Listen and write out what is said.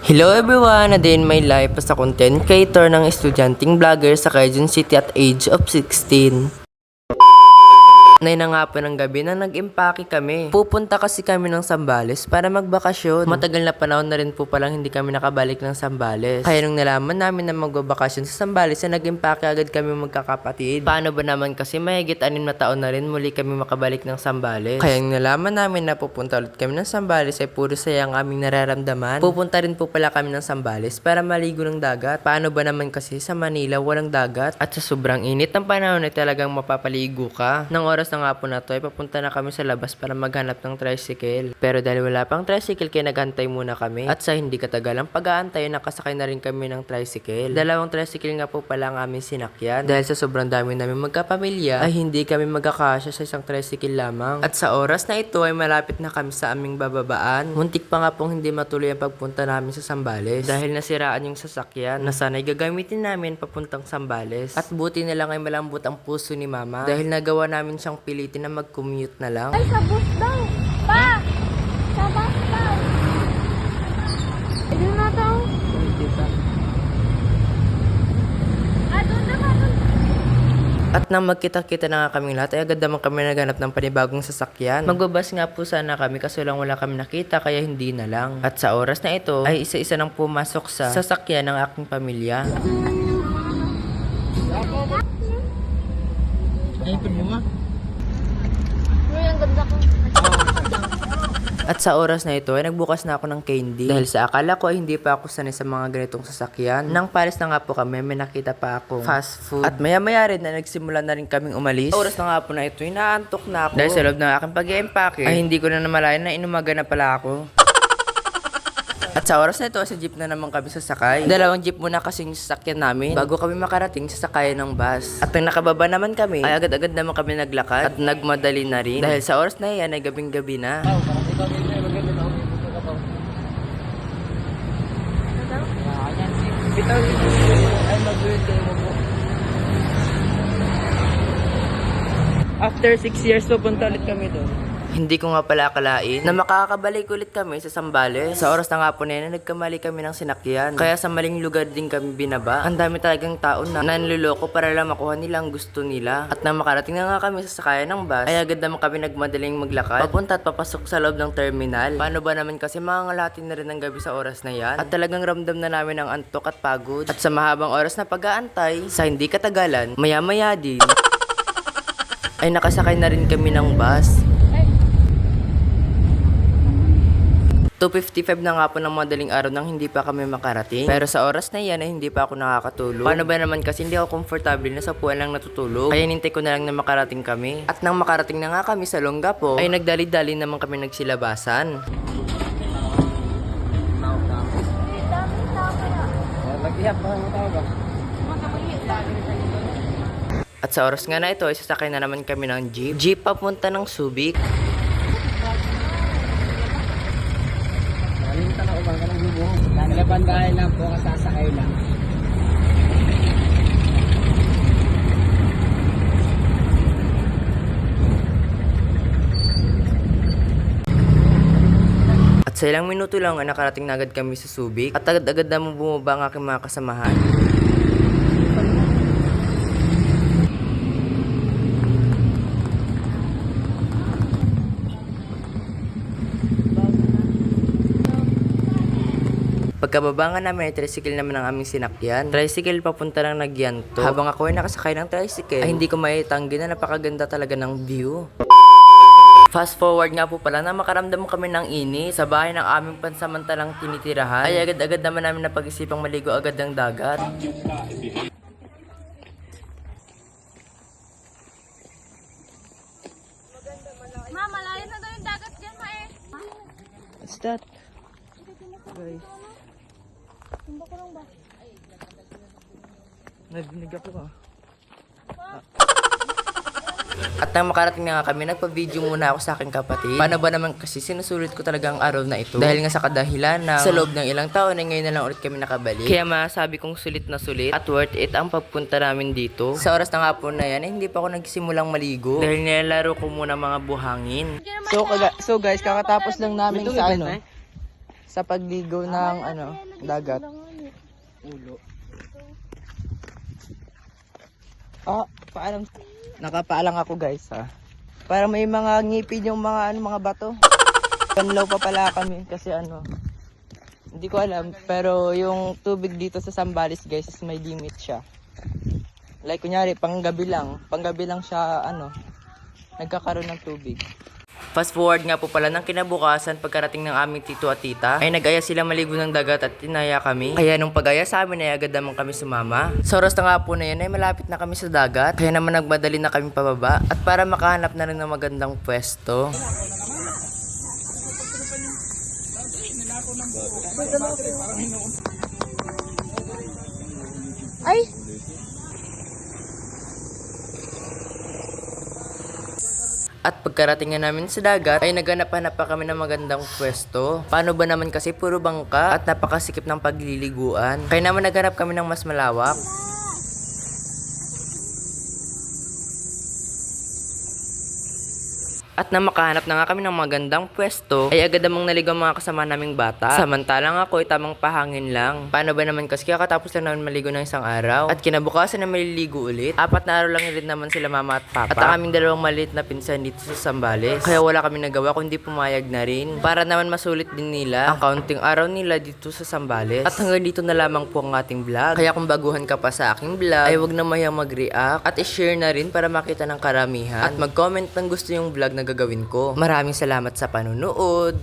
Hello everyone! A day in my life as a content creator ng estudyanteng vlogger sa Quezon City at age of 16. 9 na nga po ng gabi na nag-impake kami. Pupunta kasi kami ng Zambales para magbakasyon. Matagal na panahon na rin po palang hindi kami nakabalik ng Zambales. Kaya nung nalaman namin na magbabakasyon sa Zambales, na nag-impake agad kami magkakapatid. Paano ba naman kasi mahigit 6 na taon na rin muli kami makabalik ng Zambales. Kaya nung nalaman namin na pupunta ulit kami ng Zambales ay puro saya ang aming nararamdaman. Pupunta rin po pala kami ng Zambales para maligo ng dagat. Paano ba naman kasi sa Manila walang dagat at sa sobrang init ng panahon ay talagang mapapaligo ka. Nang oras na nga po na to ay papunta na kami sa labas para maghanap ng tricycle. Pero dahil wala pang tricycle kaya naghantay muna kami. At sa hindi katagalang pag-aantay nakasakay na rin kami ng tricycle. Dalawang tricycle nga po pala ang aming sinakyan. Dahil sa sobrang dami namin magkapamilya ay hindi kami magkakasya sa isang tricycle lamang. At sa oras na ito ay malapit na kami sa aming bababaan. Muntik pa nga pong hindi matuloy ang pagpunta namin sa Zambales. Dahil nasiraan yung sasakyan na sana'y gagamitin namin papuntang Zambales. At buti na lang ay malambot ang puso ni Mama. Dahil nagawa namin siyang pilitin na mag-commute na lang. Ay, sa bus daw! Pa! Sa bus daw! Doon na daw. Doon na ba? At nang magkita-kita na nga kaming lahat, ay agad naman kami naghanap ng panibagong sasakyan. Magbabas nga po sana kami kasi wala kami nakita kaya hindi na lang. At sa oras na ito, ay isa-isa nang pumasok sa sasakyan ng aking pamilya. Uy, ang ganda ko. At sa oras na ito ay nagbukas na ako ng candy. Dahil sa akala ko ay hindi pa ako sanay sa mga ganitong sasakyan. Nang palis na nga po kami, may nakita pa akong fast food. At maya-maya rin na nagsimula na rin kaming umalis. Sa oras na nga po na ito, inaantok na ako. Dahil sa loob ng aking pag-i-empake, ay hindi ko na namalayan na inumaga na pala ako. At sa oras na ito, sa jeep na naman kami sasakay. Dalawang jeep muna kasing sasakyan namin bago kami makarating sa sakayan ng bus. At nang nakababa naman kami, ay agad-agad naman kami naglakad at nagmadali na rin. Dahil sa oras na yan ay gabing-gabi na. After 6 years, pupunta ulit kami doon. Hindi ko nga pala akalain na makakabalik ulit kami sa Zambales. Sa oras na nga po na yun, nagkamali kami ng sinakyan. Kaya sa maling lugar din kami binaba. Ang dami talagang tao na nanluloko para lang makuha nila ang gusto nila. At nang makarating na nga kami sa sakayan ng bus, ay agad naman kami nagmadaling maglakad papunta at papasok sa loob ng terminal. Paano ba naman kasi mangangalatin na rin ng gabi sa oras na yan? At talagang ramdam na namin ang antok at pagod. At sa mahabang oras na pag-aantay, sa hindi katagalan, maya-maya din, ay nakasakay na rin kami ng bus. 2:55 na nga po ng madaling araw nang hindi pa kami makarating. Pero sa oras na yan ay hindi pa ako nakakatulog. Paano ba naman kasi hindi ako comfortable na sa puwan lang natutulog. Kaya nintay ko na lang na makarating kami. At nang makarating na nga kami sa Longgapo, ay nagdali-dali naman kami nagsilabasan. At sa oras nga na ito ay sasakay na naman kami ng jeep. Jeep papunta ng Subic. Nalabandahan lang po, kasasakay lang. At sa ilang minuto lang ay nakarating na agad kami sa Subic. At agad-agad na bumaba ang aking mga kasamahan. Pagkababa nga namin ay tricycle naman ang aming sinakyan. Tricycle papunta ng Nagyanto. Habang ako ay nakasakay ng tricycle, ay hindi ko maitanggi na napakaganda talaga ng view. Fast forward nga po pala na makaramdam kami ng init sa bahay ng aming pansamantalang tinitirahan. Ay agad-agad naman namin napag-isipang maligo agad ng dagat. Ma, malayo na daw yung dagat dyan, ma eh. What's that? Guys, Tumba ko lang ba? nagdinig ako ah. At nang makarating na nga kami, nagpa-video muna ako sa aking kapatid. Paano ba naman kasi sinusulit ko talaga ang araw na ito? Dahil nga sa kadahilan na sa loob ng ilang taon ay ngayon na lang ulit kami nakabalik. Kaya masasabi kong sulit na sulit at worth it ang pagpunta namin dito. Sa oras na nga po na yan, hindi pa ako nagsimulang maligo. Dahil nilalaro ko muna mga buhangin. So guys, kakatapos lang namin sa sa pagligo ng dagat. Ulo. Paalam. Nakapaalang ako guys ha. Para may mga ngipin yung mga bato. Kanlaw pa pala kami kasi hindi ko alam, pero yung tubig dito sa Zambales guys is may limit siya. Like kunyari panggabi lang siya nagkakaroon ng tubig. Fast forward nga po pala ng kinabukasan, pagkarating ng aming tito at tita, ay nag-aya sila maligo ng dagat at tinaya kami. Kaya nung pag-aya sa amin ay agad naman kami sumama. Sa oras na nga po na yun ay malapit na kami sa dagat, kaya naman nagmadali na kami pababa at para makahanap na rin ng magandang pwesto. Ay! At pagkarating nga namin sa dagat, ay naghanap-hanap pa kami ng magandang pwesto. Paano ba naman kasi puro bangka at napakasikip ng pagliliguan. Kaya naman naghanap kami ng mas malawak. At na makahanap na nga kami ng magandang pwesto, ay agad namang naligaw mga kasama naming bata. Samantalang ako ay tamang pahangin lang. Paano ba naman kasi kakatapos lang naman maligo ng isang araw. At kinabukasan na maliligo ulit. 4 na araw lang rin naman sila mama at papa. At ang aming dalawang maliit na pinsan dito sa Zambales. Kaya wala kami nagawa kundi pumayag na rin. Para naman masulit din nila ang kaunting araw nila dito sa Zambales. At hanggang dito na lamang po ang ating vlog. Kaya kung baguhan ka pa sa aking vlog, ay wag na mayang mag-react at i-share na rin para makita ng karamihan. At mag-comment ng gusto yung vlog na gagawin ko. Maraming salamat sa panunood.